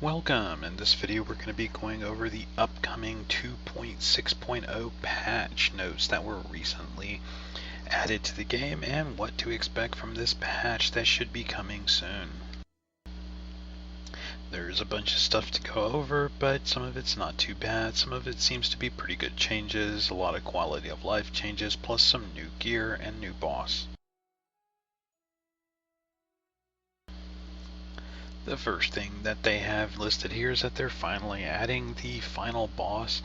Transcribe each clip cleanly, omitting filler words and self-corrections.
Welcome! In this video we're going to be going over the upcoming 2.6.0 patch notes that were recently added to the game and what to expect from this patch that should be coming soon. There's a bunch of stuff to go over, but some of it's not too bad. Some of it seems to be pretty good changes, a lot of quality of life changes, plus some new gear and new boss. The first thing that they have listed here is that they're finally adding the final boss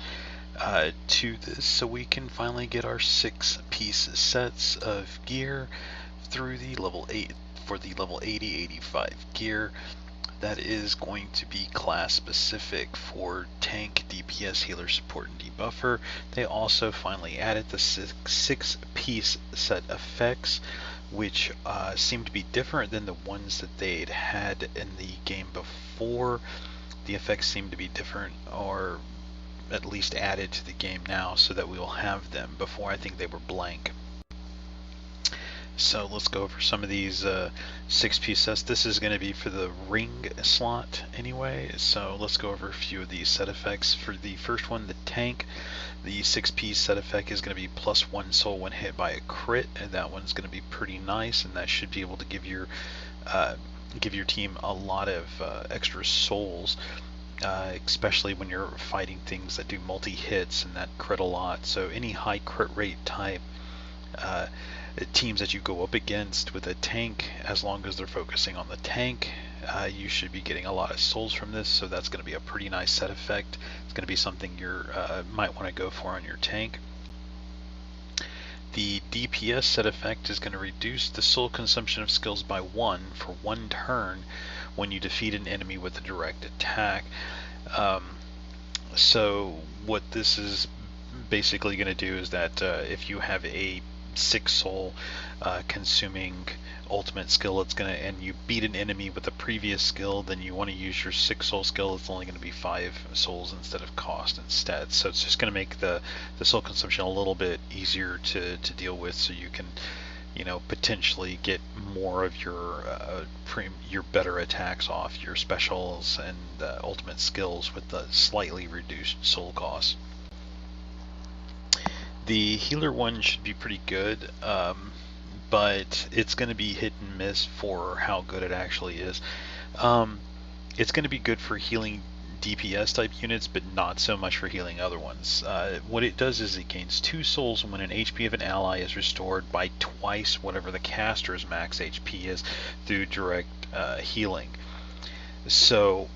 to this, so we can finally get our 6-piece sets of gear through the level 8 for the level 80-85 gear. That is going to be class specific for tank, DPS, healer, support, and debuffer. They also finally added the 6-piece set effects, which seem to be different than the ones that they'd had in the game before. The effects seem to be different, or at least added to the game now, so that we will have them. Before, I think they were blank. So let's go over some of these 6-piece sets. This is going to be for the ring slot anyway, so let's go over a few of these set effects. For the first one, the tank, the 6-piece set effect is going to be +1 soul when hit by a crit, and that one's going to be pretty nice, and that should be able to give your team a lot of extra souls. Especially when you're fighting things that do multi-hits and that crit a lot. So any high crit rate type teams that you go up against with a tank, as long as they're focusing on the tank, you should be getting a lot of souls from this, so that's going to be a pretty nice set effect. It's going to be something you might want to go for on your tank. The DPS set effect is going to reduce the soul consumption of skills by 1 for 1 turn when you defeat an enemy with a direct attack. So what this is basically going to do is that if you have a 6 soul consuming ultimate skill, and you beat an enemy with a previous skill, then you want to use your 6 soul skill. It's only going to be 5 souls instead of cost instead. So it's just going to make the soul consumption a little bit easier to deal with, so you can, potentially get more of your better attacks off your specials and ultimate skills with the slightly reduced soul cost. The healer one should be pretty good, but it's going to be hit and miss for how good it actually is. It's going to be good for healing DPS type units, but not so much for healing other ones. What it does is it gains 2 souls when an HP of an ally is restored by twice whatever the caster's max HP is through direct healing. So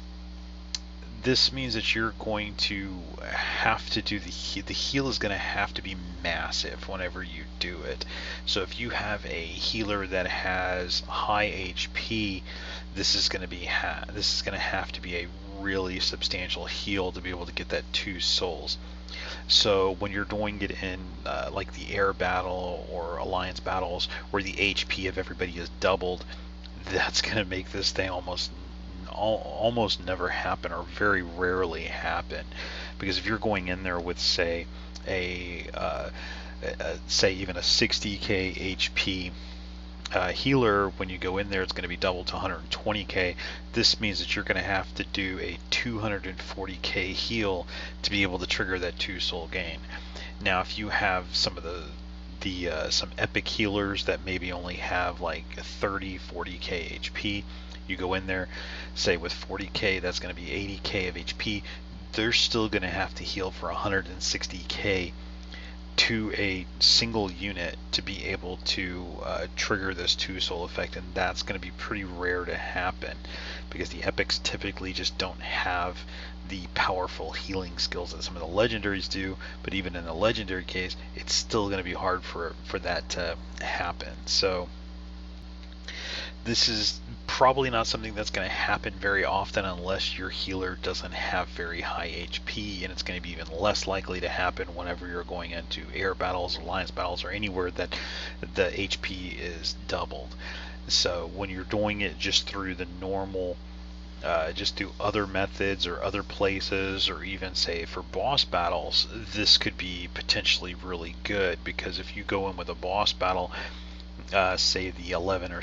this means that you're going to have to do the heal is going to have to be massive whenever you do it. So if you have a healer that has high HP, this is going to have to be a really substantial heal to be able to get that 2 souls. So when you're doing it in like the air battle or alliance battles where the HP of everybody is doubled, that's going to make this thing almost never happen, or very rarely happen. Because if you're going in there with, say, even a 60k HP healer, when you go in there, it's going to be doubled to 120k. This means that you're going to have to do a 240k heal to be able to trigger that 2 soul gain. Now, if you have some of some epic healers that maybe only have like 40k HP, you go in there, say with 40k, that's going to be 80k of HP. They're still going to have to heal for 160k to a single unit to be able to trigger this 2 soul effect, and that's going to be pretty rare to happen because the epics typically just don't have the powerful healing skills that some of the legendaries do. But even in the legendary case, it's still going to be hard for that to happen. So this is probably not something that's going to happen very often unless your healer doesn't have very high HP, and it's going to be even less likely to happen whenever you're going into air battles, alliance battles, or anywhere that the HP is doubled. So when you're doing it just through the normal, just through other methods or other places, or even say for boss battles, this could be potentially really good, because if you go in with a boss battle, say the 11 or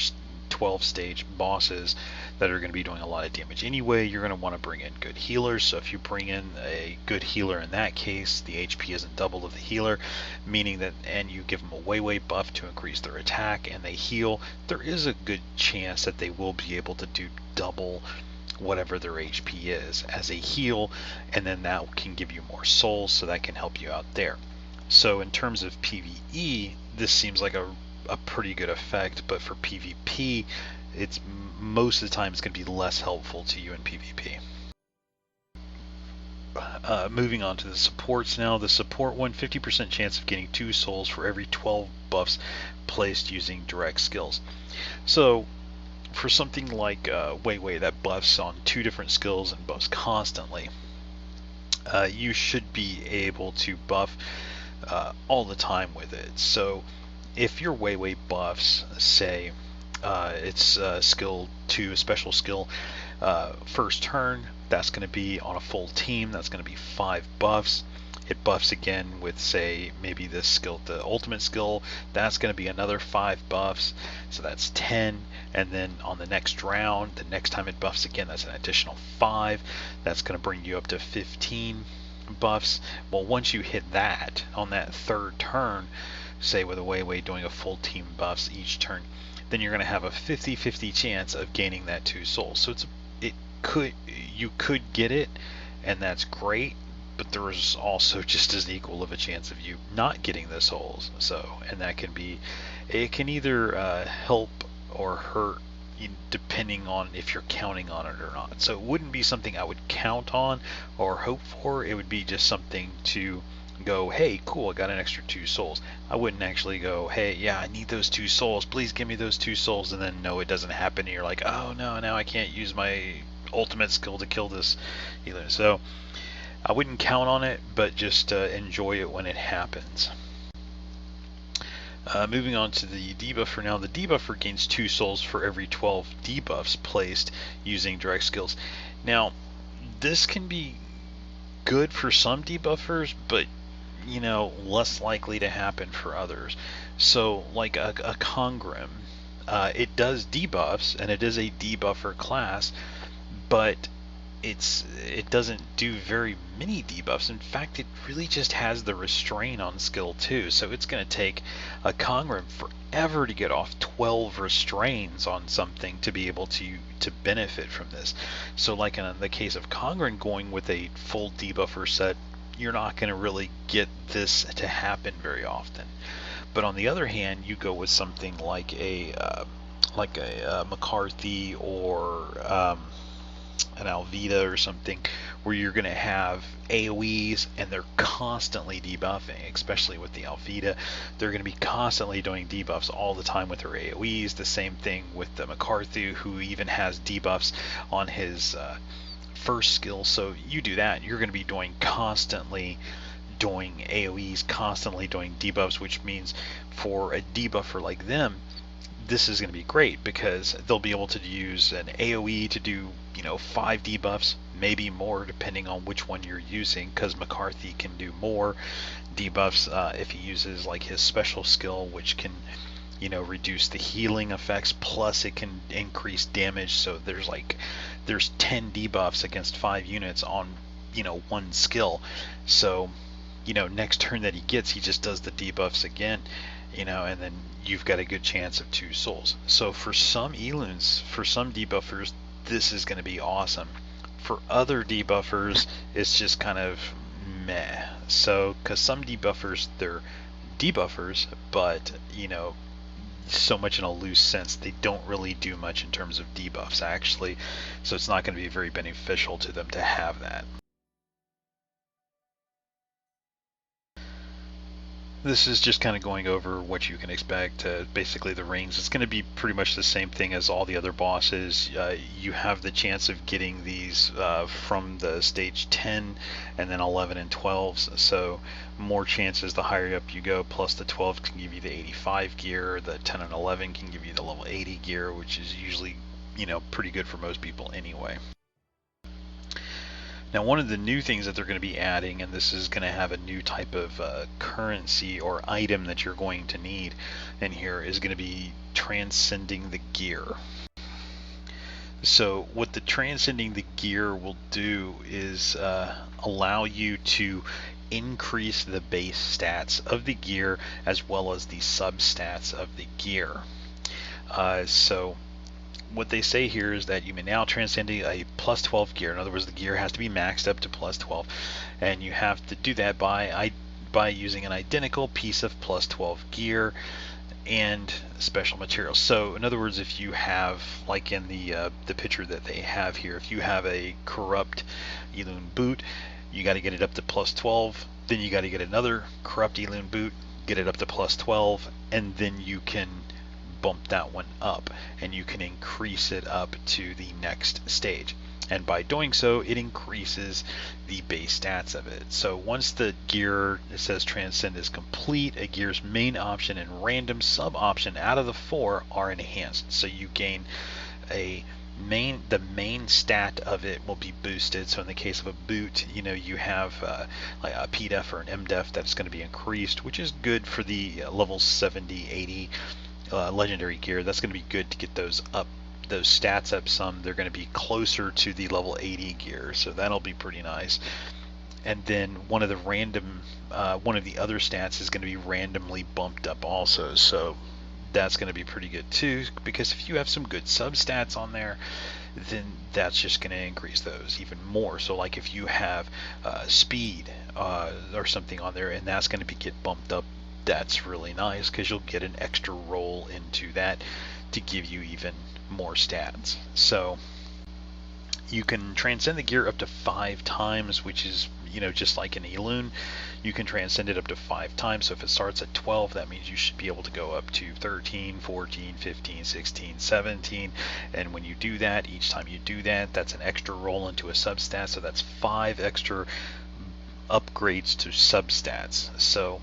12 stage bosses that are going to be doing a lot of damage anyway. You're going to want to bring in good healers. So if you bring in a good healer, in that case the HP isn't double of the healer, meaning that, and you give them a way buff to increase their attack and they heal, there is a good chance that they will be able to do double whatever their HP is as a heal, and then that can give you more souls, so that can help you out there. So in terms of PvE, this seems like a pretty good effect, but for PvP, it's most of the time it's going to be less helpful to you in PvP. Moving on to the supports now. The support one, 50% chance of getting 2 souls for every 12 buffs placed using direct skills. So for something like Wei that buffs on 2 different skills and buffs constantly, you should be able to buff all the time with it. So if your Wei buffs, say it's skill 2, a special skill, first turn, that's going to be on a full team, that's going to be 5 buffs. It buffs again with, say, maybe this skill, the ultimate skill, that's going to be another 5 buffs, so that's 10. And then on the next round, the next time it buffs again, that's an additional 5. That's going to bring you up to 15 buffs. Well, once you hit that on that third turn, say with a Wei doing a full team buffs each turn, then you're going to have a 50-50 chance of gaining that 2 souls. So you could get it, and that's great, but there is also just as equal of a chance of you not getting the souls. So, and that can be, it can either help or hurt depending on if you're counting on it or not. So it wouldn't be something I would count on or hope for. It would be just something to go, hey, cool, I got an extra 2 souls. I wouldn't actually go, hey, yeah, I need those 2 souls, please give me those 2 souls, and then no, it doesn't happen, and you're like, oh no, now I can't use my ultimate skill to kill this healer. So I wouldn't count on it, but just enjoy it when it happens. Moving on to the debuffer now. The debuffer gains 2 souls for every 12 debuffs placed using direct skills. Now, this can be good for some debuffers, but less likely to happen for others. So like a Congrim, it does debuffs, and it is a debuffer class, but it doesn't do very many debuffs. In fact, it really just has the restrain on skill 2, so it's going to take a Congrim forever to get off 12 restrains on something to be able to benefit from this. So like in the case of Congrim, going with a full debuffer set, you're not going to really get this to happen very often. But on the other hand, you go with something like a McCarthy or an Alvita or something, where you're going to have AoEs and they're constantly debuffing, especially with the Alvita. They're going to be constantly doing debuffs all the time with their AoEs. The same thing with the McCarthy, who even has debuffs on his first skill. So you do that, you're going to be constantly doing AoEs, constantly doing debuffs, which means for a debuffer like them, this is going to be great, because they'll be able to use an AoE to do 5 debuffs, maybe more depending on which one you're using, because McCarthy can do more debuffs if he uses like his special skill, which can reduce the healing effects, plus it can increase damage. So there's 10 debuffs against 5 units on one skill. So next turn that he gets, he just does the debuffs again, and then you've got a good chance of 2 souls. So for some Elunes, for some debuffers, this is going to be awesome. For other debuffers, it's just kind of meh. So because some debuffers, they're debuffers, but so much in a loose sense, they don't really do much in terms of debuffs actually, so it's not going to be very beneficial to them to have that. This is just kind of going over what you can expect. Basically the rings, it's going to be pretty much the same thing as all the other bosses. You have the chance of getting these from the stage 10 and then 11 and 12s, so more chances the higher up you go, plus the 12 can give you the 85 gear, the 10 and 11 can give you the level 80 gear, which is usually pretty good for most people anyway. Now, one of the new things that they're going to be adding, and this is going to have a new type of currency or item that you're going to need in here, is going to be transcending the gear. So what the transcending the gear will do is allow you to increase the base stats of the gear as well as the substats of the gear. So what they say here is that you may now transcend a plus 12 gear. In other words, the gear has to be maxed up to plus 12, and you have to do that by using an identical piece of plus 12 gear and special materials. So in other words, if you have, like in the picture that they have here, if you have a corrupt Elune boot, you got to get it up to plus 12, then you got to get another corrupt Elune boot, get it up to plus 12, and then you can bump that one up and you can increase it up to the next stage. And by doing so, it increases the base stats of it. So once the gear, it says transcend, is complete, a gear's main option and random sub option out of the 4 are enhanced. So you gain the main stat of it will be boosted. So in the case of a boot, you have like a PDEF or an MDEF that's going to be increased, which is good for the level 70, 80 legendary gear. That's going to be good to get those stats up some. They're going to be closer to the level 80 gear, so that'll be pretty nice. And then one of the other stats is going to be randomly bumped up also, so that's going to be pretty good too, because if you have some good substats on there, then that's just going to increase those even more. So like if you have speed or something on there, and that's going to get bumped up, that's really nice because you'll get an extra roll into that to give you even more stats. So you can transcend the gear up to 5 times, which is, just like an Elune, you can transcend it up to 5 times. So if it starts at 12, that means you should be able to go up to 13, 14, 15, 16, 17. And when you do that, each time you do that, that's an extra roll into a substat. So that's 5 extra upgrades to substats. So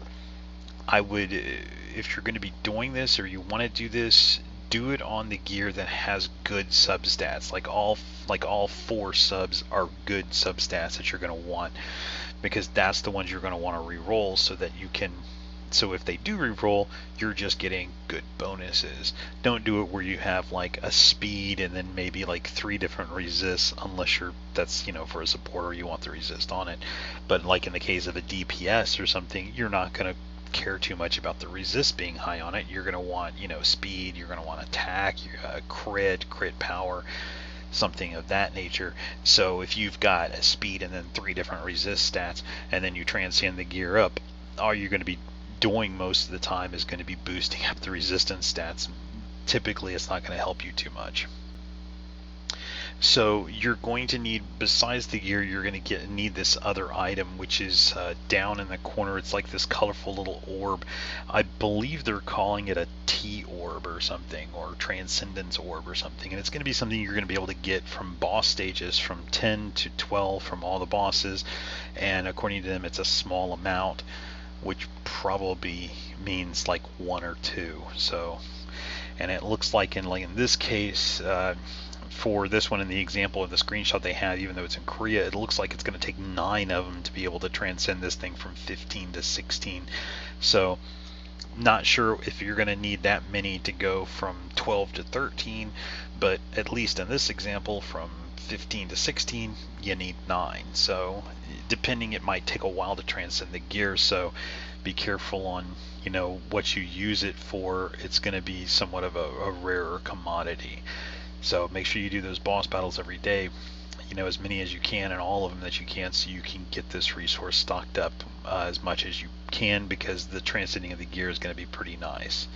I would, if you're going to be doing this or you want to do this, do it on the gear that has good substats. Like all 4 subs are good substats that you're going to want, because that's the ones you're going to want to re-roll so that you can. So if they do re-roll, you're just getting good bonuses. Don't do it where you have like a speed and then maybe like 3 different resists, unless that's for a supporter, you want the resist on it. But like in the case of a DPS or something, you're not going to care too much about the resist being high on it. You're going to want speed, you're going to want attack, crit power, something of that nature. So if you've got a speed and then 3 different resist stats, and then you transcend the gear up, all you're going to be doing most of the time is going to be boosting up the resistance stats. Typically it's not going to help you too much. So you're going to need, besides the gear, you're going to need this other item, which is down in the corner. It's like this colorful little orb. I believe they're calling it a T orb or something, or transcendence orb or something. And it's going to be something you're going to be able to get from boss stages, from 10 to 12 from all the bosses. And according to them, it's a small amount, which probably means like 1 or 2. So, and it looks like in this case, for this one, in the example of the screenshot they had, even though it's in Korea, it looks like it's going to take 9 of them to be able to transcend this thing from 15 to 16. So not sure if you're going to need that many to go from 12 to 13, but at least in this example, from 15 to 16, you need 9. So depending, it might take a while to transcend the gear, so be careful on what you use it for. It's going to be somewhat of a rarer commodity. So make sure you do those boss battles every day, as many as you can, and all of them that you can, so you can get this resource stocked up as much as you can, because the transcending of the gear is going to be pretty nice.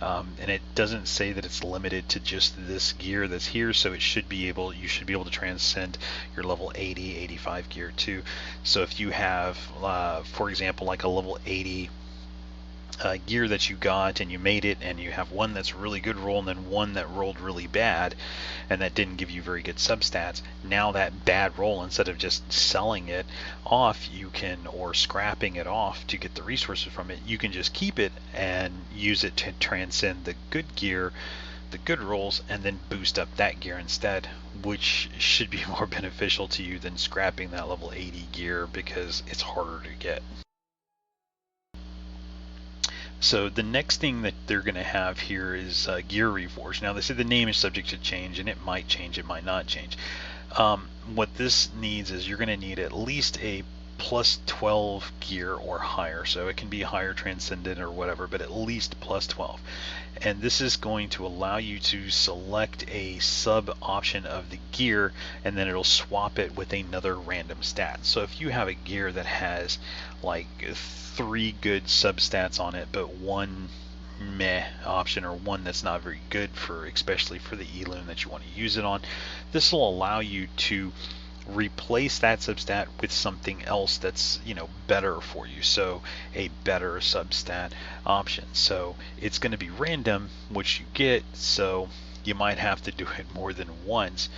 And it doesn't say that it's limited to just this gear that's here, so you should be able to transcend your level 80, 85 gear too. So if you have, for example, like a level 80 gear that you got and you made it, and you have one that's really good roll and then one that rolled really bad and that didn't give you very good substats, now that bad roll, instead of just selling it off, or scrapping it off to get the resources from it, you can just keep it and use it to transcend the good gear the good rolls and then boost up that gear instead, which should be more beneficial to you than scrapping that level 80 gear because it's harder to get. So the next thing that they're going to have here is gear reforge. Now they say the name is subject to change, and it might change, it might not change. What this needs is you're going to need at least a plus 12 gear or higher, so it can be higher transcendent or whatever, but at least plus 12. And this is going to allow you to select a sub option of the gear, and then it'll swap it with another random stat. So if you have a gear that has like 3 good substats on it, but 1 meh option, or one that's not very good for, especially for the Elune that you want to use it on, this will allow you to replace that substat with something else that's, you know, better for you, so a better substat option. So it's going to be random which you get, so you might have to do it more than once,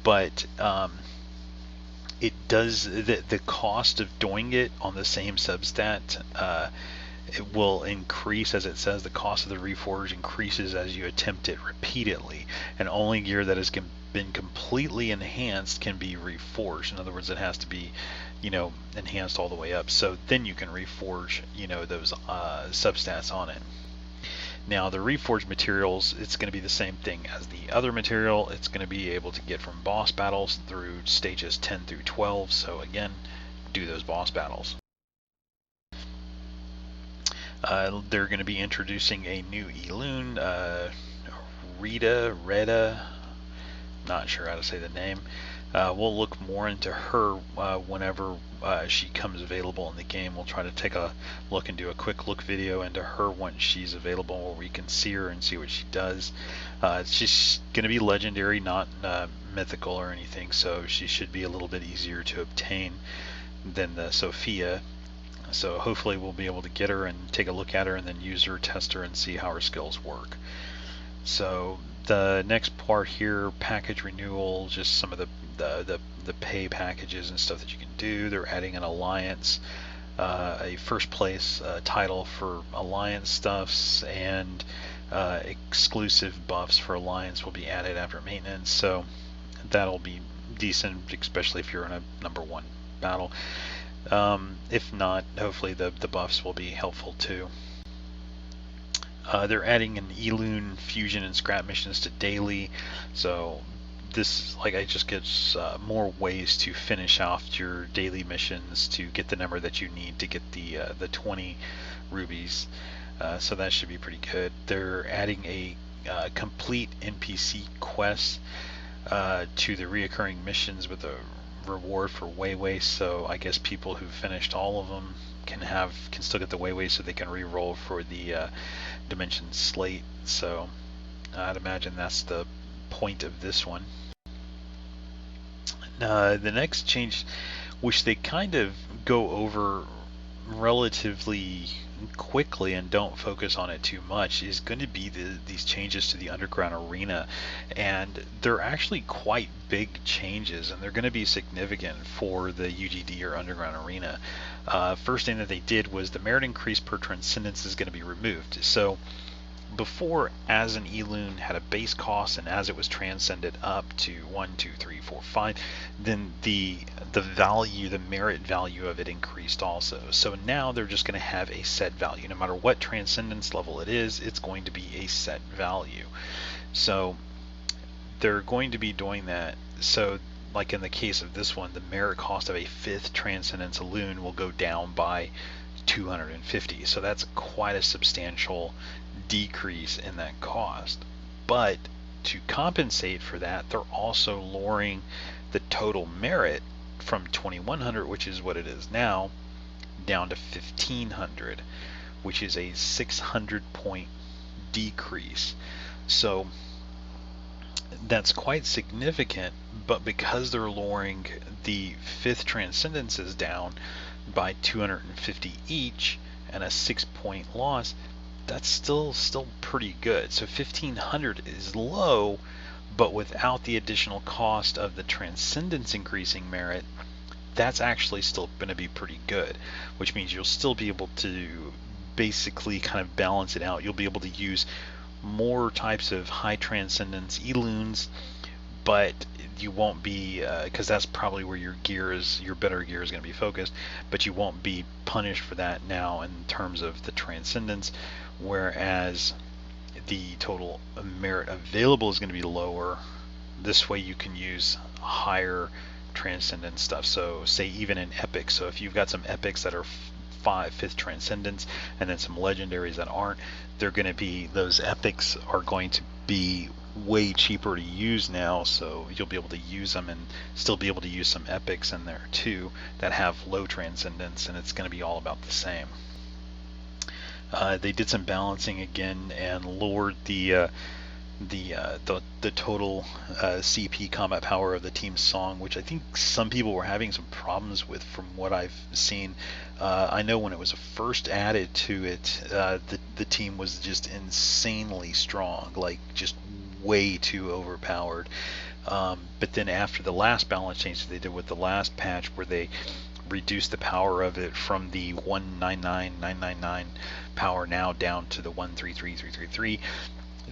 but it does, the cost of doing it on the same substat, it will increase. As it says, the cost of the reforge increases as you attempt it repeatedly, and only gear that has been completely enhanced can be reforged. In other words, it has to be, you know, enhanced all the way up, so then you can reforge, you know, those substats on it. Now the reforged materials, it's going to be the same thing as the other material. It's going to be able to get from boss battles through stages 10 through 12, so again, do those boss battles. They're going to be introducing a new Elune, Reda, not sure how to say the name. We'll look more into her whenever she comes available in the game. We'll try to take a look and do a quick look video into her once she's available, where we can see her and see what she does. She's going to be legendary, not mythical or anything, so she should be a little bit easier to obtain than the Sophia. So hopefully we'll be able to get her and take a look at her and then use her, test her, and see how her skills work. So the next part here, package renewal, just some of the pay packages and stuff that you can do. They're adding an alliance, a first place title for alliance stuffs, and exclusive buffs for alliance will be added after maintenance. So that'll be decent, especially if you're in a #1 battle. If not, hopefully the buffs will be helpful too. They're adding an Elune fusion and scrap missions to daily, so this, like, it just gives more ways to finish off your daily missions to get the number that you need to get the 20 rubies. So that should be pretty good. They're adding a complete NPC quest to the reoccurring missions with a reward for Wayway, so I guess people who've finished all of them can still get the Wayway, so they can re-roll for the Dimension Slate. So I'd imagine that's the point of this one. The next change, which they kind of go over relatively quickly and don't focus on it too much, is going to be these changes to the underground arena, and they're actually quite big changes, and they're going to be significant for the UGD or underground arena. First thing that they did was the merit increase per transcendence is going to be removed. So before, as an Elune had a base cost, and as it was transcended up to 1, 2, 3, 4, 5, then the value, the merit value of it increased also. So now they're just going to have a set value. No matter what transcendence level it is, it's going to be a set value. So they're going to be doing that. So like in the case of this one, the merit cost of a 5th transcendence Elune will go down by 250. So that's quite a substantial decrease in that cost. But to compensate for that, they're also lowering the total merit from 2100, which is what it is now, down to 1500, which is a 600 point decrease. So that's quite significant, but because they're lowering the 5th transcendences down by 250 each and a 6-point loss, that's still pretty good. So 1500 is low, but without the additional cost of the transcendence increasing merit, that's actually still going to be pretty good, which means you'll still be able to basically kind of balance it out. You'll be able to use more types of high transcendence Elunes, but you won't be, because that's probably where your better gear is going to be focused, but you won't be punished for that now in terms of the transcendence, whereas the total merit available is going to be lower. This way you can use higher transcendence stuff. So say even in epics, so if you've got some epics that are 5th transcendence and then some legendaries that aren't, they're going to be, those epics are going to be way cheaper to use now, so you'll be able to use them and still be able to use some epics in there too that have low transcendence, and it's going to be all about the same. They did some balancing again and lowered the total CP combat power of the team's song, which I think some people were having some problems with from what I've seen. I know when it was first added to it, the team was just insanely strong, like just way too overpowered. But then after the last balance change that they did with the last patch, where they reduced the power of it from the 199,999 power now down to the 133,333,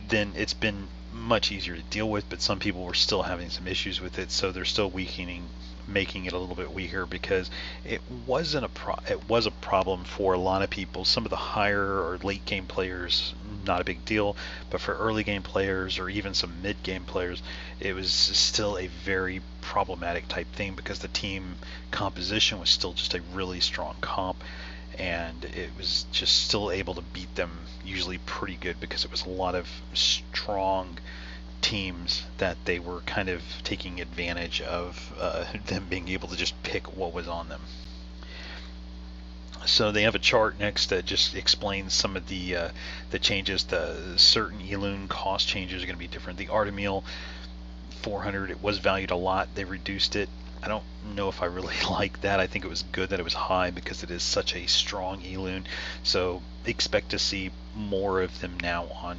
then it's been much easier to deal with. But some people were still having some issues with it, so they're still making it a little bit weaker, because it was a problem for a lot of people. Some of the higher or late game players, not a big deal, but for early game players or even some mid game players, it was still a very problematic type thing, because the team composition was still just a really strong comp, and it was just still able to beat them usually pretty good, because it was a lot of strong teams that they were kind of taking advantage of them being able to just pick what was on them. So they have a chart next that just explains some of the changes. The certain Elune cost changes are going to be different. The Artemil 400, it was valued a lot. They reduced it. I don't know if I really like that. I think it was good that it was high, because it is such a strong Elune. So expect to see more of them now on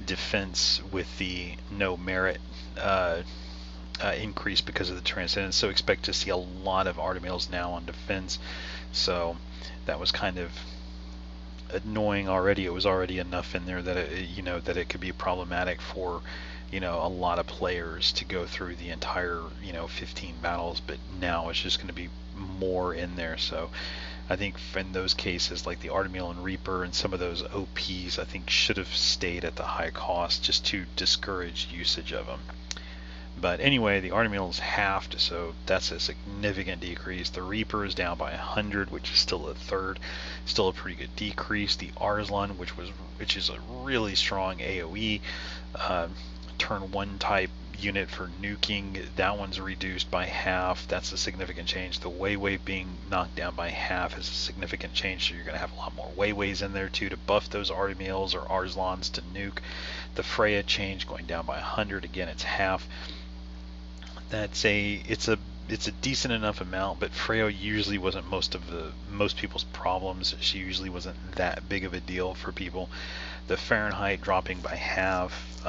defense with the no merit increase because of the transcendence. So expect to see a lot of Artemils now on defense. So that was kind of annoying already. It was already enough in there that that it could be problematic for a lot of players to go through the entire 15 battles, but now it's just going to be more in there. So I think in those cases, like the Artemil and Reaper and some of those OPs, I think should have stayed at the high cost just to discourage usage of them. But anyway, the Artemil is halved, so that's a significant decrease. The Reaper is down by 100, which is still a third, still a pretty good decrease. The Arslan, which is a really strong AoE, turn 1 type unit for nuking, that one's reduced by half. That's a significant change. The Weiwei being knocked down by half is a significant change, so you're going to have a lot more Weiweis in there too to buff those Artemils or Arslans to nuke. The Freya change going down by 100, again it's half. It's a decent enough amount, but Freya usually wasn't most people's problems. She usually wasn't that big of a deal for people. The Fahrenheit dropping by half.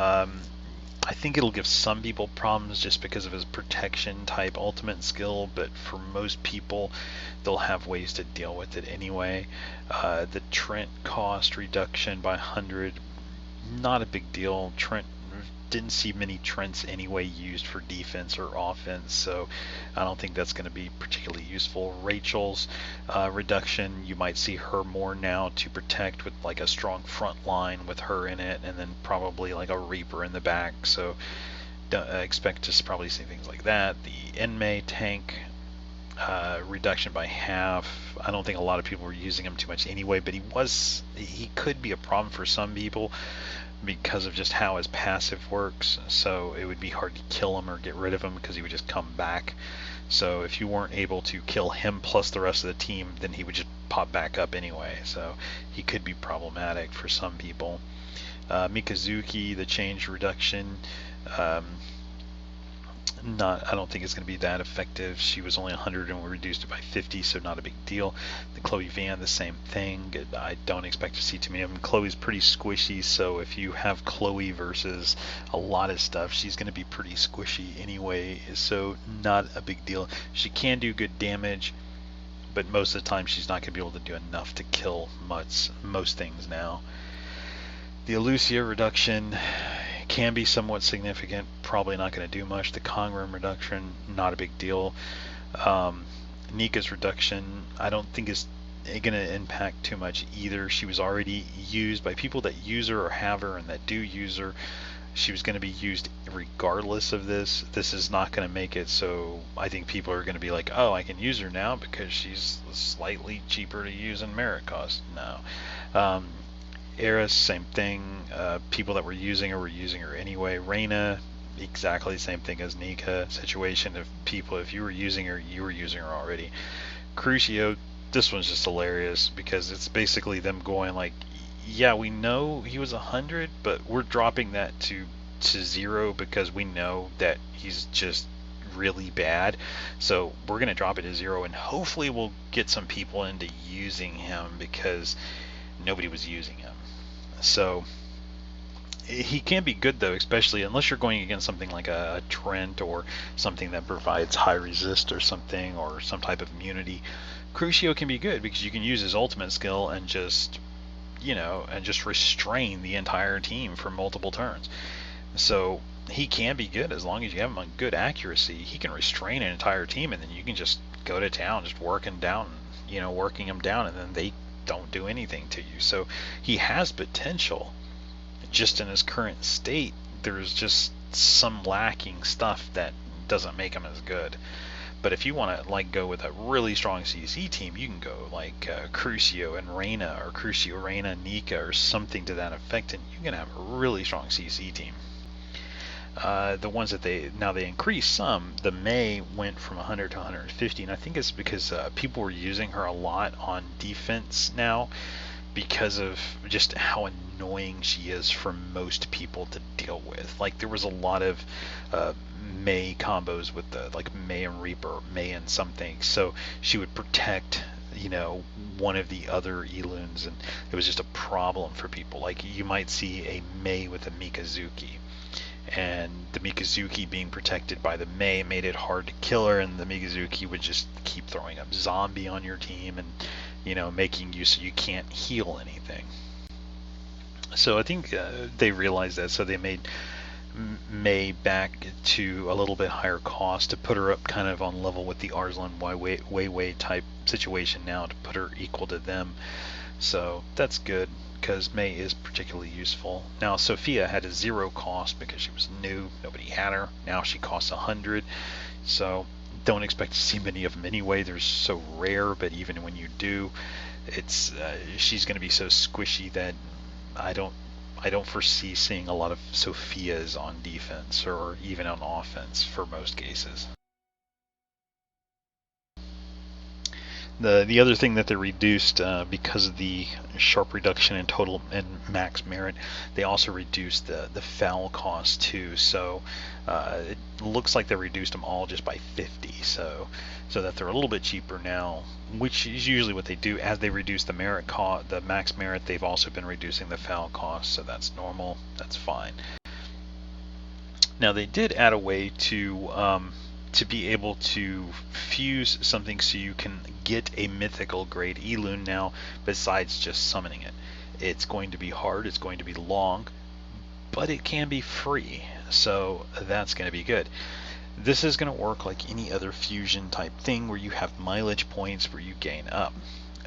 I think it'll give some people problems just because of his protection type ultimate skill, but for most people they'll have ways to deal with it anyway. The Trent cost reduction by 100, not a big deal. Trent, didn't see many Trents anyway used for defense or offense, so I don't think that's going to be particularly useful. Rachel's reduction, you might see her more now to protect with like a strong front line with her in it, and then probably like a Reaper in the back, so expect to probably see things like that. The Enmei tank reduction by half. I don't think a lot of people were using him too much anyway, but he could be a problem for some people because of just how his passive works, so it would be hard to kill him or get rid of him because he would just come back. So if you weren't able to kill him plus the rest of the team, then he would just pop back up anyway, so he could be problematic for some people. Mikazuki, the change reduction, I don't think it's going to be that effective. She was only 100 and we reduced it by 50, so not a big deal. The Chloe Van, the same thing. I don't expect to see too many of them. Chloe's pretty squishy, so if you have Chloe versus a lot of stuff, she's going to be pretty squishy anyway, so not a big deal. She can do good damage, but most of the time she's not going to be able to do enough to kill most things now. The Elucia reduction can be somewhat significant, probably not going to do much. The Congram reduction, not a big deal. Um, Nika's reduction, I don't think is going to impact too much either. She was already used by people that use her or have her and that do use her. She was going to be used regardless of this. This is not going to make it so I think people are going to be like, oh, I can use her now because she's slightly cheaper to use than merit cost. No. Eris, same thing. People that were using her anyway. Reyna, exactly the same thing as Nika situation. If you were using her, you were using her already. Crucio, this one's just hilarious because it's basically them going like, yeah, we know he was 100, but we're dropping that to 0 because we know that he's just really bad. So we're going to drop it to 0, and hopefully we'll get some people into using him because nobody was using him. So he can be good though, especially unless you're going against something like a Trent or something that provides high resist or something, or some type of immunity. Crucio can be good because you can use his ultimate skill and just restrain the entire team for multiple turns. So he can be good as long as you have him on good accuracy. He can restrain an entire team, and then you can just go to town, just working him down, and then they don't do anything to you. So he has potential. Just in his current state, there's just some lacking stuff that doesn't make him as good. But if you want to go with a really strong CC team, you can go like Crucio and Reyna, or Crucio, Reyna, Nika, or something to that effect, and you can have a really strong CC team. The ones that they increased some. The Mei went from 100 to 150, and I think it's because people were using her a lot on defense now, because of just how annoying she is for most people to deal with. Like, there was a lot of Mei combos with the Mei and Reaper, Mei and something, so she would protect one of the other Elunes, and it was just a problem for people. Like, you might see a Mei with a Mikazuki, and the Mikazuki being protected by the Mei made it hard to kill her, and the Mikazuki would just keep throwing up zombie on your team and making you so you can't heal anything. So I think they realized that, so they made Mei back to a little bit higher cost to put her up kind of on level with the Arslan Wei type situation now, to put her equal to them. So that's good, because Mei is particularly useful. Now Sophia had a 0 cost because she was new, nobody had her. Now she costs 100, so don't expect to see many of them anyway. They're so rare, but even when you do, it's she's going to be so squishy that I don't foresee seeing a lot of Sophias on defense or even on offense for most cases. The other thing that they reduced because of the sharp reduction in total and max merit, they also reduced the foul cost too. So it looks like they reduced them all just by 50, so that they're a little bit cheaper now, which is usually what they do. As they reduce the merit cost, the max merit, they've also been reducing the foul cost, so that's normal, that's fine. Now they did add a way to be able to fuse something so you can get a mythical grade Elune now, besides just summoning it. It's going to be hard, it's going to be long, but it can be free, so that's going to be good. This is going to work like any other fusion type thing where you have mileage points where you gain up.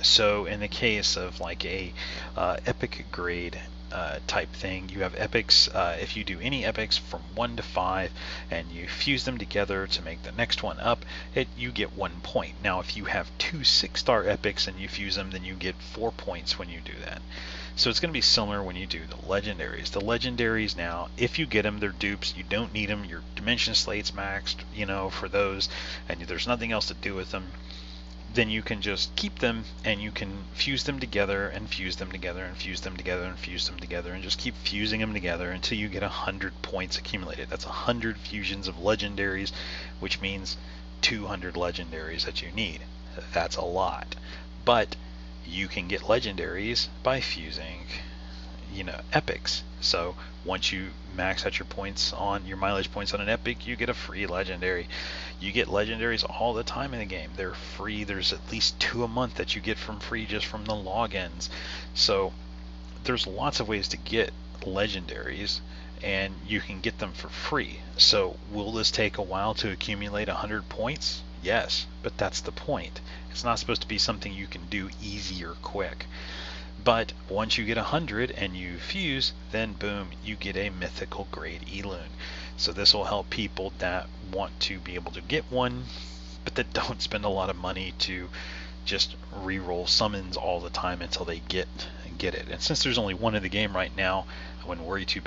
So in the case of like a epic grade type thing, you have epics. If you do any epics from 1 to 5 and you fuse them together to make the next one up, you get 1 point. Now if you have 2 6-star epics and you fuse them, then you get 4 points when you do that. So it's going to be similar when you do the legendaries. The legendaries now, if you get them, they're dupes. You don't need them. Your dimension slate's maxed, for those, and there's nothing else to do with them. Then you can just keep them, and you can fuse them together and fuse them together and fuse them together and fuse them together, and just keep fusing them together until you get 100 points accumulated. That's 100 fusions of legendaries, which means 200 legendaries that you need. That's a lot, but you can get legendaries by fusing epics. So once you max out your points on your mileage points on an epic, you get a free legendary. You get legendaries all the time in the game. They're free. There's at least 2 a month that you get from free just from the logins. So there's lots of ways to get legendaries, and you can get them for free. So will this take a while to accumulate 100 points? Yes, but that's the point. It's not supposed to be something you can do easy or quick. But once you get 100 and you fuse, then boom, you get a mythical grade Elune. So this will help people that want to be able to get one, but that don't spend a lot of money to just re-roll summons all the time until they get it. And since there's only one in the game right now, I wouldn't worry too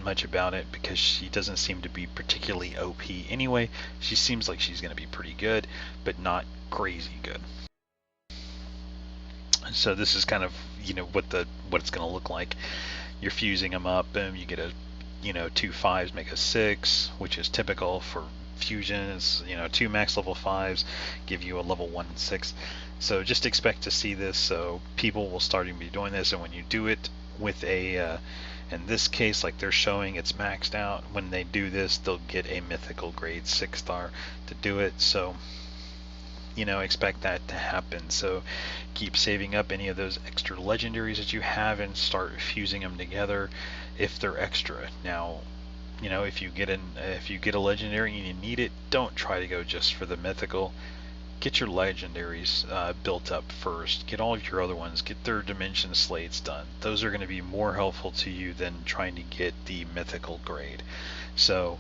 much about it, because she doesn't seem to be particularly OP anyway. She seems like she's going to be pretty good, but not crazy good. So this is kind of, you know, what it's going to look like. You're fusing them up, and you get a, you know, 2 5s make a 6, which is typical for fusions. You know, 2 max level 5s give you a level 1 and 6. So just expect to see this. So people will start to be doing this, and when you do it with a in this case, like they're showing it's maxed out, when they do this they'll get a mythical grade 6 star to do it. So you know, expect that to happen. So keep saving up any of those extra legendaries that you have and start fusing them together if they're extra. Now, you know, if you get a legendary and you need it, don't try to go just for the mythical. Get your legendaries built up first. Get all of your other ones. Get their dimension slates done. Those are going to be more helpful to you than trying to get the mythical grade. So,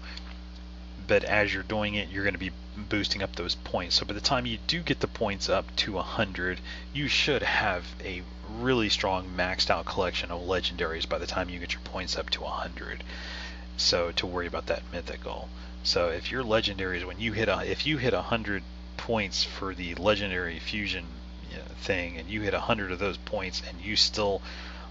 but as you're doing it, you're going to be boosting up those points. So by the time you do get the points up to 100, you should have a really strong maxed out collection of legendaries by the time you get your points up to 100. So to worry about that mythical. So if your legendaries, when you hit if you hit 100 points for the legendary fusion thing, and you hit 100 of those points, and you still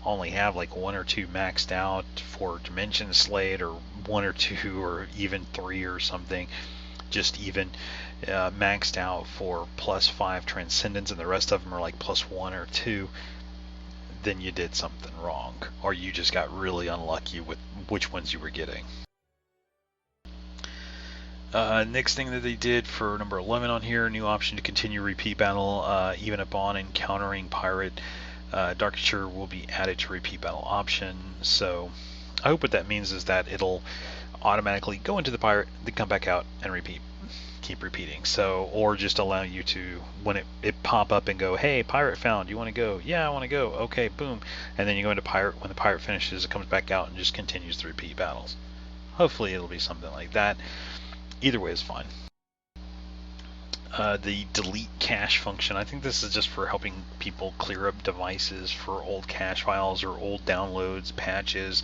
only have like 1 or 2 maxed out for Dimension Slate, or 1 or 2 or even 3 or something, just even maxed out for +5 Transcendence, and the rest of them are like +1 or 2, then you did something wrong, or you just got really unlucky with which ones you were getting. Next thing that they did for number 11 on here, new option to continue repeat battle even upon encountering pirate. Darkature will be added to repeat battle option. So I hope what that means is that it'll automatically go into the pirate, then come back out and repeat. Keep repeating. So, or just allow you to, when it pop up and go, hey, pirate found, you want to go? Yeah, I want to go. Okay, boom. And then you go into pirate. When the pirate finishes, it comes back out and just continues to repeat battles. Hopefully it'll be something like that. Either way is fine. The delete cache function, I think this is just for helping people clear up devices for old cache files or old downloads, patches,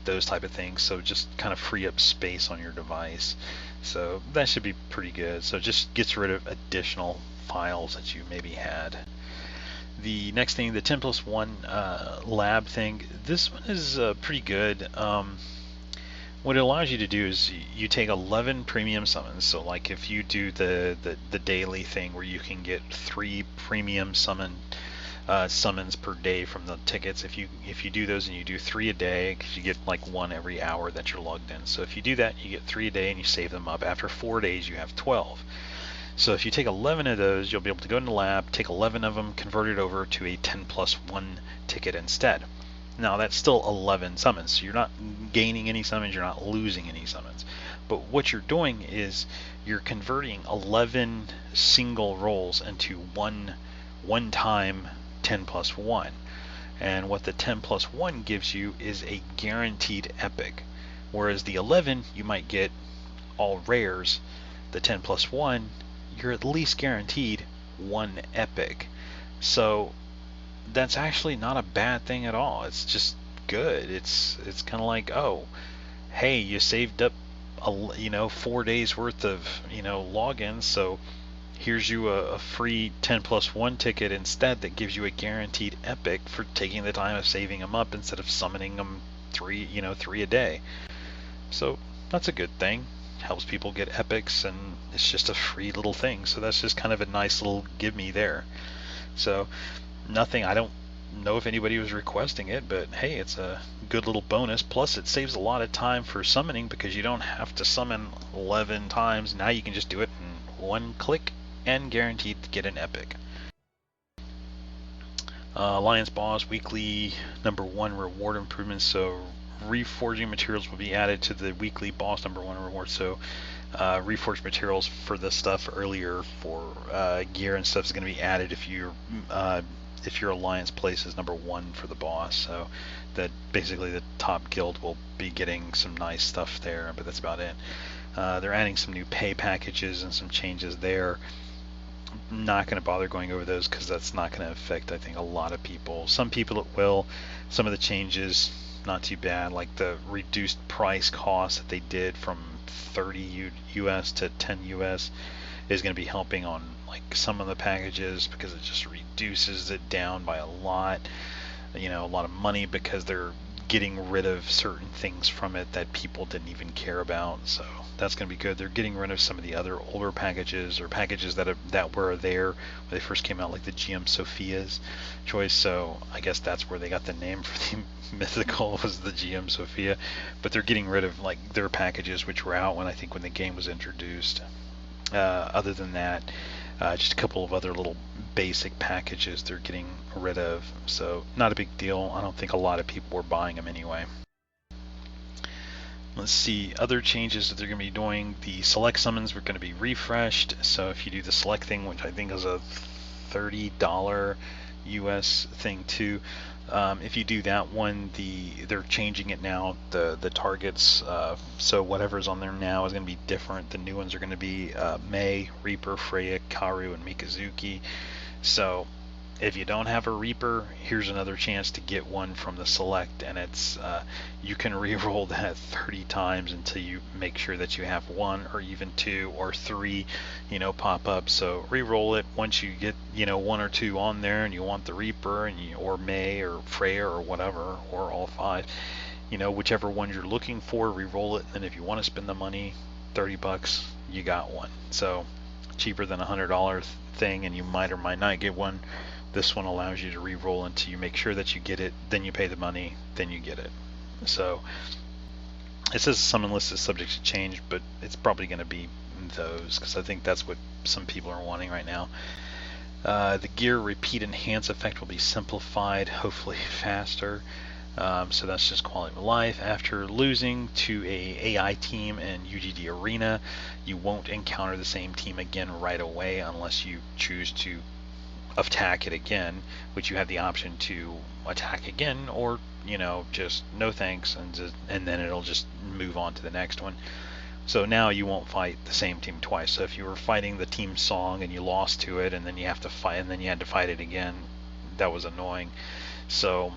those type of things. So just kind of free up space on your device. So that should be pretty good. So just gets rid of additional files that you maybe had. The next thing, the 10+1 lab thing, this one is pretty good. What it allows you to do is you take 11 premium summons. So like if you do the daily thing where you can get 3 premium summons per day from the tickets, if you do those and you do 3 a day, because you get like 1 every hour that you're logged in. So if you do that, you get 3 a day and you save them up. After 4 days you have 12. So if you take 11 of those, you'll be able to go in the lab, take 11 of them, convert it over to a 10+1 ticket instead. Now that's still 11 summons, so you're not gaining any summons, you're not losing any summons. But what you're doing is you're converting 11 single rolls into one-time 10+1. And what the 10+1 gives you is a guaranteed epic. Whereas the 11, you might get all rares. The 10+1, you're at least guaranteed 1 epic. So that's actually not a bad thing at all. It's just good. It's kind of like, oh, hey, you saved up 4 days worth of logins, so here's you a free 10+1 ticket instead that gives you a guaranteed epic for taking the time of saving them up instead of summoning them 3 a day. So that's a good thing. Helps people get epics, and it's just a free little thing. So that's just kind of a nice little give me there. So nothing, I don't know if anybody was requesting it, but hey, it's a good little bonus. Plus it saves a lot of time for summoning, because you don't have to summon 11 times. Now you can just do it in 1 click and guaranteed to get an epic. Alliance Boss weekly number 1 reward improvements. So reforging materials will be added to the weekly boss number 1 reward. So reforged materials for this stuff earlier for gear and stuff is going to be added if your alliance places number 1 for the boss. So that basically the top guild will be getting some nice stuff there, but that's about it. They're adding some new pay packages and some changes there. Not going to bother going over those because that's not going to affect, I think, a lot of people. Some people it will. Some of the changes, not too bad, like the reduced price cost that they did from 30 US to 10 US is going to be helping on like some of the packages because it just reduces it down by a lot. A lot of money because they're getting rid of certain things from it that people didn't even care about. So that's going to be good. They're getting rid of some of the other older packages or packages that were there when they first came out, like the GM Sophia's choice. So I guess that's where they got the name for the mythical, was the GM Sophia. But they're getting rid of like their packages which were out when the game was introduced. Other than that, just a couple of other little basic packages they're getting rid of, so not a big deal. I don't think a lot of people were buying them anyway. Let's see, other changes that they're going to be doing. The select summons were going to be refreshed, so if you do the select thing, which I think is a $30 US thing too, if you do that one, they're changing it now, the targets, so whatever's on there now is going to be different. The new ones are going to be Mei, Reaper, Freya, Karu, and Mikazuki. So if you don't have a Reaper, here's another chance to get one from the select, and it's you can re-roll that 30 times until you make sure that you have 1 or even 2 or 3 pop up. So re-roll it once you get 1 or 2 on there and you want the Reaper and or May or Freya or whatever, or all 5, whichever one you're looking for, re-roll it, and if you want to spend the money, $30, you got one. So cheaper than $100 thing, and you might or might not get one. This one allows you to re-roll until you make sure that you get it, then you pay the money, then you get it. So it says the summon list is subject to change, but it's probably going to be those because I think that's what some people are wanting right now. The gear repeat enhance effect will be simplified, hopefully faster. So that's just quality of life. After losing to a AI team in UGD Arena, you won't encounter the same team again right away unless you choose to attack it again, which you have the option to attack again, or just no thanks, and then it'll just move on to the next one. So now you won't fight the same team twice. So if you were fighting the team Song and you lost to it, and then you have to fight, and then you had to fight it again, that was annoying. So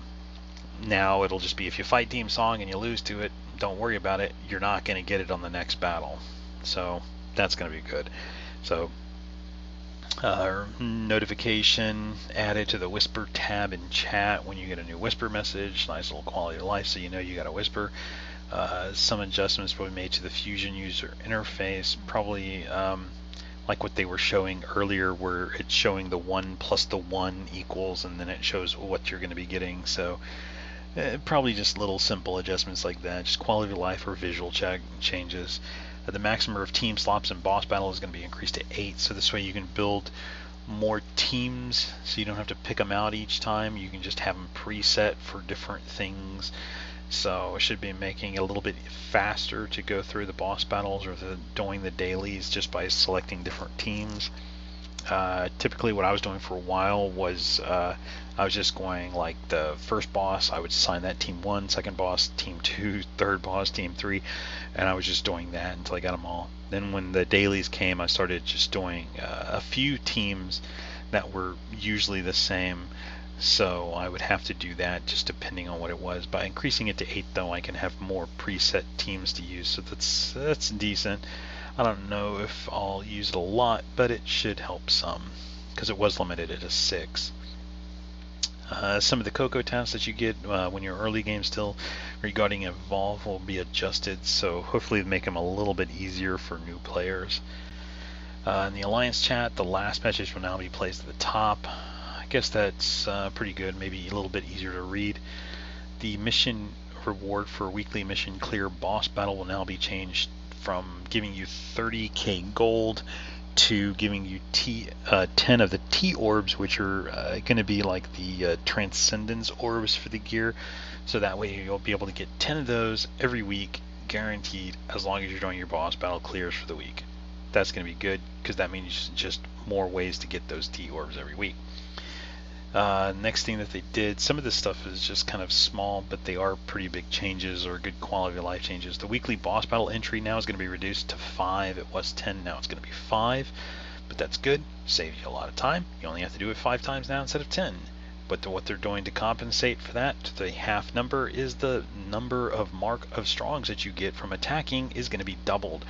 now it'll just be, if you fight Team Song and you lose to it, don't worry about it. You're not going to get it on the next battle. So that's going to be good. So notification added to the Whisper tab in chat when you get a new Whisper message. Nice little quality of life, so you know you got a Whisper. Some adjustments will be made to the Fusion user interface, probably like what they were showing earlier, where it's showing the 1 plus the 1 equals, and then it shows what you're going to be getting. So probably just little simple adjustments like that, just quality of life or visual changes. The maximum of team slots in boss battle is going to be increased to 8, so this way you can build more teams, so you don't have to pick them out each time. You can just have them preset for different things. So it should be making it a little bit faster to go through the boss battles or doing the dailies just by selecting different teams. Typically what I was doing for a while was I was just going like the first boss, I would assign that team 1, second boss team 2, third boss team 3, and I was just doing that until I got them all. Then when the dailies came, I started just doing a few teams that were usually the same, so I would have to do that just depending on what it was. By increasing it to 8 though, I can have more preset teams to use, so that's decent. I don't know if I'll use it a lot, but it should help some because it was limited at a 6. Some of the Coco tasks that you get when you're early game still regarding Evolve will be adjusted, so hopefully make them a little bit easier for new players. In the Alliance chat, the last message will now be placed at the top. I guess that's pretty good, maybe a little bit easier to read. The mission reward for weekly mission clear boss battle will now be changed from giving you 30k gold to giving you 10 of the T orbs, which are going to be like the Transcendence orbs for the gear. So that way you'll be able to get 10 of those every week, guaranteed, as long as you're doing your boss battle clears for the week. That's going to be good, because that means just more ways to get those T orbs every week. Next thing that they did, some of this stuff is just kind of small, but they are pretty big changes or good quality of life changes. The weekly boss battle entry now is going to be reduced to 5. It was 10, now it's going to be 5, but that's good. Saves you a lot of time. You only have to do it 5 times now instead of 10. But what they're doing to compensate for that, the half number, is the number of mark of strongs that you get from attacking is going to be doubled.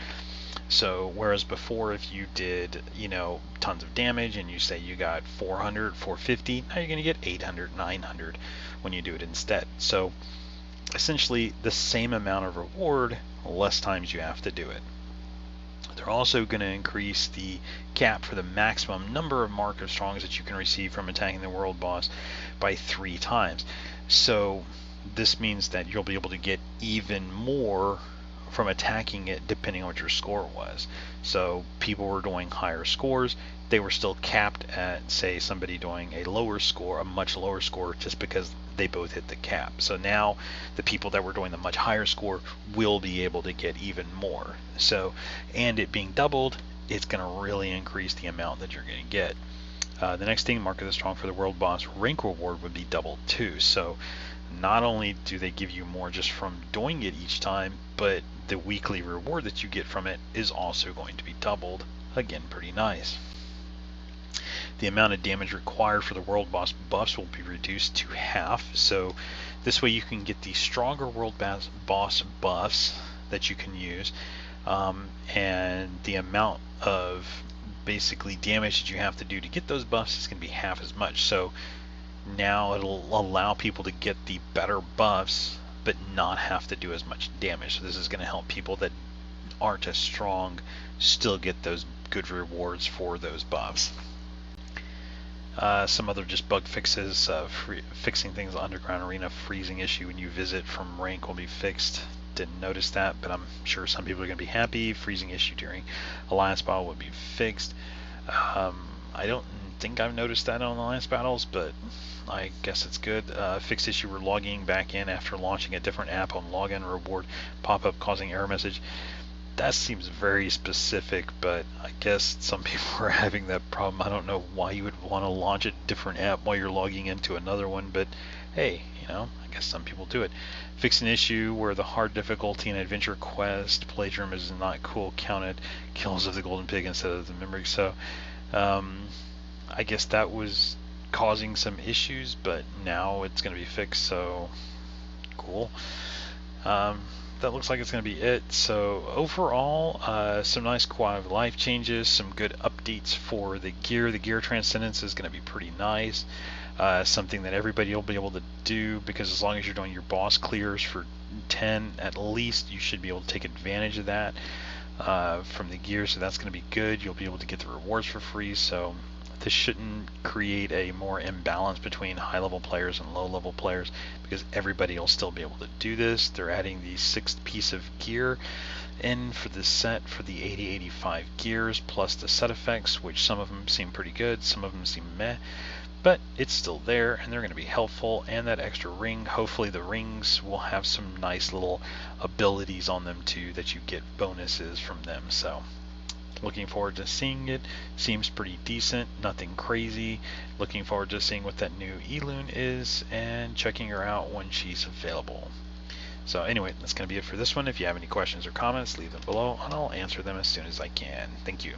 So whereas before, if you did, tons of damage and you say you got 400, 450, now you're going to get 800, 900 when you do it instead. So essentially the same amount of reward, less times you have to do it. They're also going to increase the cap for the maximum number of mark of strongs that you can receive from attacking the world boss by 3 times. So this means that you'll be able to get even more from attacking it depending on what your score was. So people were doing higher scores, they were still capped at, say, somebody doing a lower score, a much lower score, just because they both hit the cap. So now the people that were doing the much higher score will be able to get even more. So, and it being doubled, it's going to really increase the amount that you're going to get. The next thing, Mark of the Strong for the world boss rank reward would be doubled too. So not only do they give you more just from doing it each time, but the weekly reward that you get from it is also going to be doubled. Again, pretty nice. The amount of damage required for the world boss buffs will be reduced to half. So this way you can get the stronger world boss buffs that you can use, and the amount of basically damage that you have to do to get those buffs is going to be half as much. So now it'll allow people to get the better buffs but not have to do as much damage. So this is going to help people that aren't as strong still get those good rewards for those buffs. Some other just bug fixes, fixing things, underground arena freezing issue when you visit from rank will be fixed. Didn't notice that, but I'm sure some people are going to be happy. Freezing issue during alliance battle will be fixed. I don't think I've noticed that on alliance battles, but I guess it's good. Fixed issue where logging back in after launching a different app on login reward pop-up causing error message. That seems very specific, but I guess some people are having that problem. I don't know why you would want to launch a different app while you're logging into another one, but hey, I guess some people do it. Fix an issue where the hard difficulty in adventure quest plagiarism is not counted kills of the golden pig instead of the memory. So I guess that was causing some issues, but now it's going to be fixed, so cool. That looks like it's going to be it. So overall, some nice quality of life changes, some good updates for the gear. The gear transcendence is going to be pretty nice. Something that everybody will be able to do, because as long as you're doing your boss clears for 10 at least, you should be able to take advantage of that from the gear. So that's going to be good. You'll be able to get the rewards for free. So this shouldn't create a more imbalance between high-level players and low-level players, because everybody will still be able to do this. They're adding the 6th piece of gear in for the set for the 80-85 gears, plus the set effects, which some of them seem pretty good, some of them seem meh, but it's still there and they're going to be helpful. And that extra ring, hopefully the rings will have some nice little abilities on them too, that you get bonuses from them. So looking forward to seeing it. Seems pretty decent, nothing crazy. Looking forward to seeing what that new Elune is and checking her out when she's available. So anyway, that's going to be it for this one. If you have any questions or comments, leave them below and I'll answer them as soon as I can. Thank you.